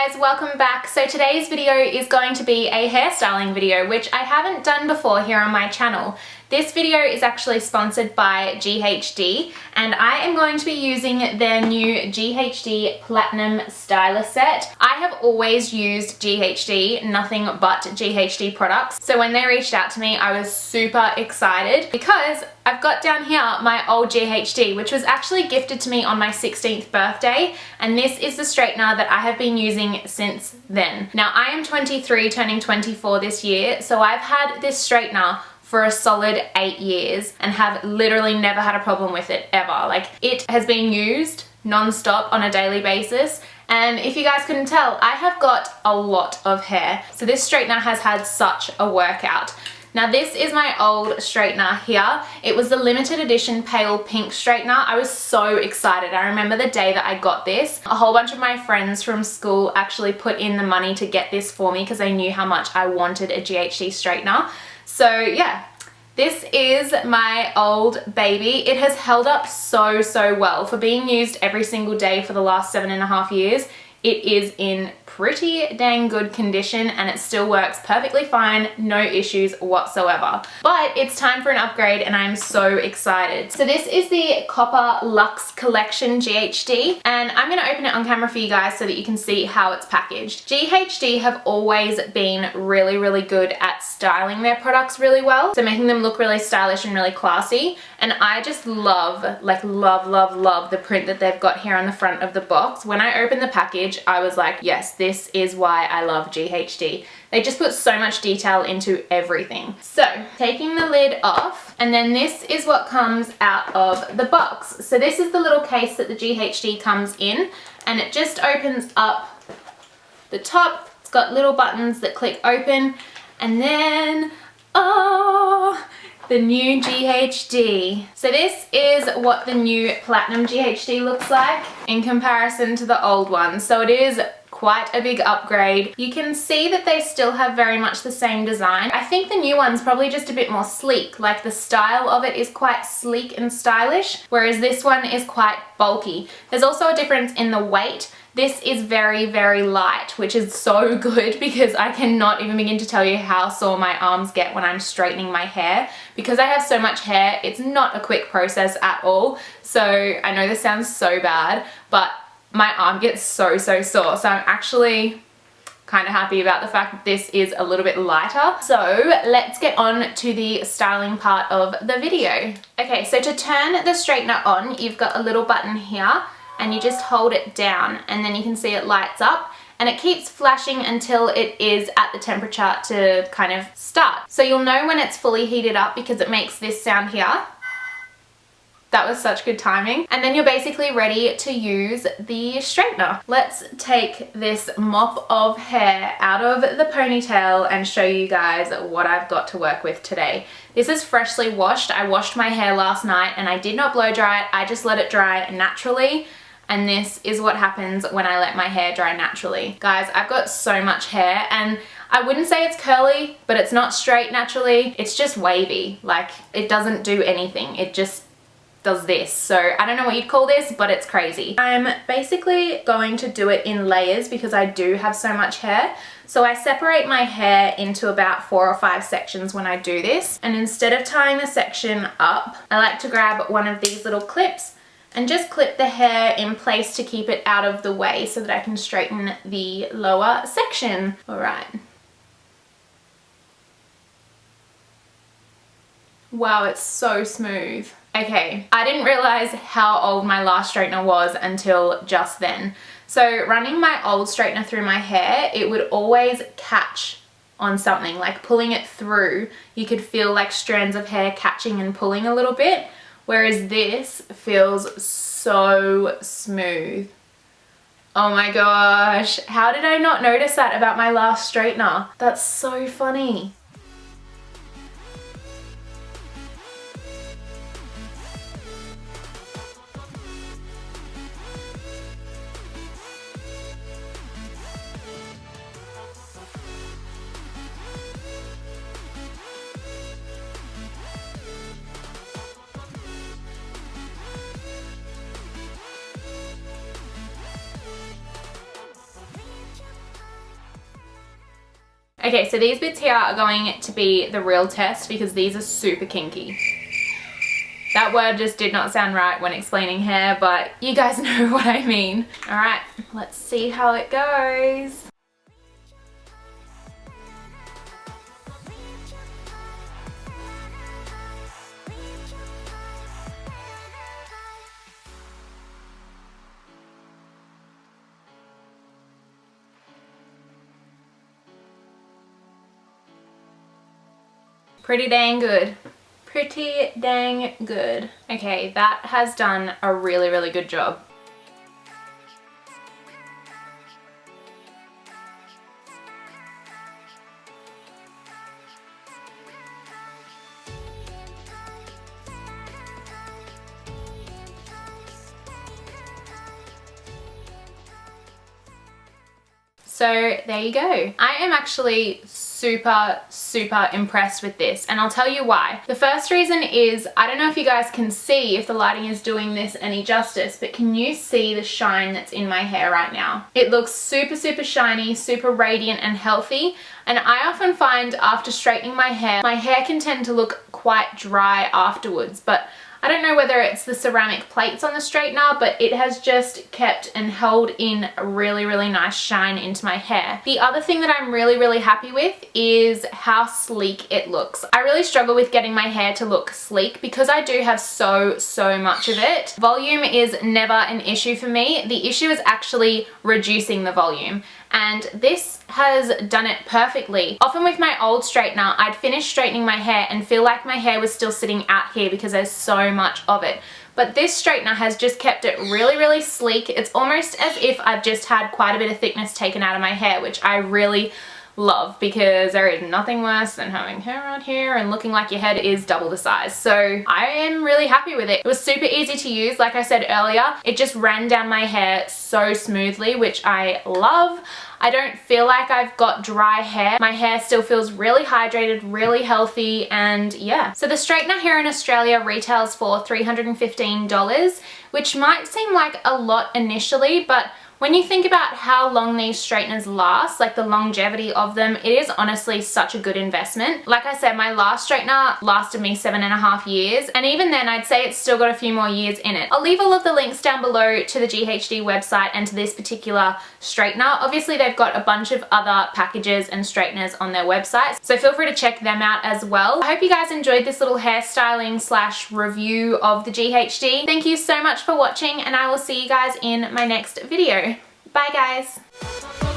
guys, welcome back. So today's video is going to be a hairstyling video, which I haven't done before here on my channel. This video is actually sponsored by GHD, and I am going to be using their new GHD Platinum Styler Set. I have always used GHD, nothing but GHD products. So when they reached out to me, I was super excited because I've got down here my old GHD, which was actually gifted to me on my 16th birthday, and this is the straightener that I have been using since then. Now I am 23, turning 24 this year, so I've had this straightener for a solid 8 years and have literally never had a problem with it ever. Like, it has been used non-stop on a daily basis, and if you guys couldn't tell, I have got a lot of hair. So this straightener has had such a workout. Now this is my old straightener here. It was the limited edition pale pink straightener. I was so excited. I remember the day that I got this. A whole bunch of my friends from school actually put in the money to get this for me because they knew how much I wanted a GHD straightener. So yeah, this is my old baby. It has held up so well. For being used every single day for the last 7.5 years, it is in pretty dang good condition and it still works perfectly fine, no issues whatsoever. But it's time for an upgrade and I'm so excited. So this is the Copper Luxe Collection GHD, and I'm gonna open it on camera for you guys so that you can see how it's packaged. GHD have always been really good at styling their products really well, so making them look really stylish and really classy, and I just love, like love the print that they've got here on the front of the box. When I opened the package, I was like, yes, this is why I love GHD. They just put so much detail into everything. So, taking the lid off, and then this is what comes out of the box. So this is the little case that the GHD comes in, and it just opens up the top. It's got little buttons that click open, and then, oh, the new GHD. So this is what the new Platinum GHD looks like in comparison to the old one. So it is quite a big upgrade. You can see that they still have very much the same design. I think the new one's probably just a bit more sleek. Like, the style of it is quite sleek and stylish, whereas this one is quite bulky. There's also a difference in the weight. This is very light, which is so good because I cannot even begin to tell you how sore my arms get when I'm straightening my hair. Because I have so much hair, it's not a quick process at all. So I know this sounds so bad, but my arm gets so sore. So I'm actually kind of happy about the fact that this is a little bit lighter. So let's get on to the styling part of the video. Okay, so to turn the straightener on, you've got a little button here, and you just hold it down, and then you can see it lights up, and it keeps flashing until it is at the temperature to kind of start. So you'll know when it's fully heated up because it makes this sound here. That was such good timing. And then you're basically ready to use the straightener. Let's take this mop of hair out of the ponytail and show you guys what I've got to work with today. This is freshly washed. I washed my hair last night and I did not blow dry it. I just let it dry naturally. And this is what happens when I let my hair dry naturally. Guys, I've got so much hair, and I wouldn't say it's curly, but it's not straight naturally. It's just wavy. Like, it doesn't do anything. It just does this. So I don't know what you'd call this, but it's crazy. I'm basically going to do it in layers because I do have so much hair. So I separate my hair into about 4 or 5 sections when I do this. And instead of tying the section up, I like to grab one of these little clips and just clip the hair in place to keep it out of the way so that I can straighten the lower section. All right. Wow, it's so smooth. Okay, I didn't realize how old my last straightener was until just then. So running my old straightener through my hair, it would always catch on something, like pulling it through. You could feel like strands of hair catching and pulling a little bit. Whereas this feels so smooth. Oh my gosh, how did I not notice that about my last straightener? That's so funny. Okay, so these bits here are going to be the real test because these are super kinky. That word just did not sound right when explaining hair, but you guys know what I mean. All right, let's see how it goes. Pretty dang good. Pretty dang good. Okay, that has done a really, really good job. So there you go. I am actually super impressed with this, and I'll tell you why. The first reason is, I don't know if you guys can see if the lighting is doing this any justice, but can you see the shine that's in my hair right now? It looks super shiny, super radiant and healthy, and I often find after straightening my hair can tend to look quite dry afterwards, but I don't know whether it's the ceramic plates on the straightener, but it has just kept and held in a really nice shine into my hair. The other thing that I'm really happy with is how sleek it looks. I really struggle with getting my hair to look sleek because I do have so much of it. Volume is never an issue for me. The issue is actually reducing the volume. And this has done it perfectly. Often with my old straightener, I'd finish straightening my hair and feel like my hair was still sitting out here because there's so much of it. But this straightener has just kept it really sleek. It's almost as if I've just had quite a bit of thickness taken out of my hair, which I really love because there is nothing worse than having hair out here and looking like your head is double the size. So I am really happy with it. It was super easy to use. Like I said earlier, it just ran down my hair so smoothly, which I love. I don't feel like I've got dry hair. My hair still feels really hydrated, really healthy, and yeah. So the straightener here in Australia retails for $315, which might seem like a lot initially, but when you think about how long these straighteners last, like the longevity of them, it is honestly such a good investment. Like I said, my last straightener lasted me 7.5 years, and even then I'd say it's still got a few more years in it. I'll leave all of the links down below to the GHD website and to this particular straightener. Obviously they've got a bunch of other packages and straighteners on their website, so feel free to check them out as well. I hope you guys enjoyed this little hairstyling / review of the GHD. Thank you so much for watching, and I will see you guys in my next video. Bye guys!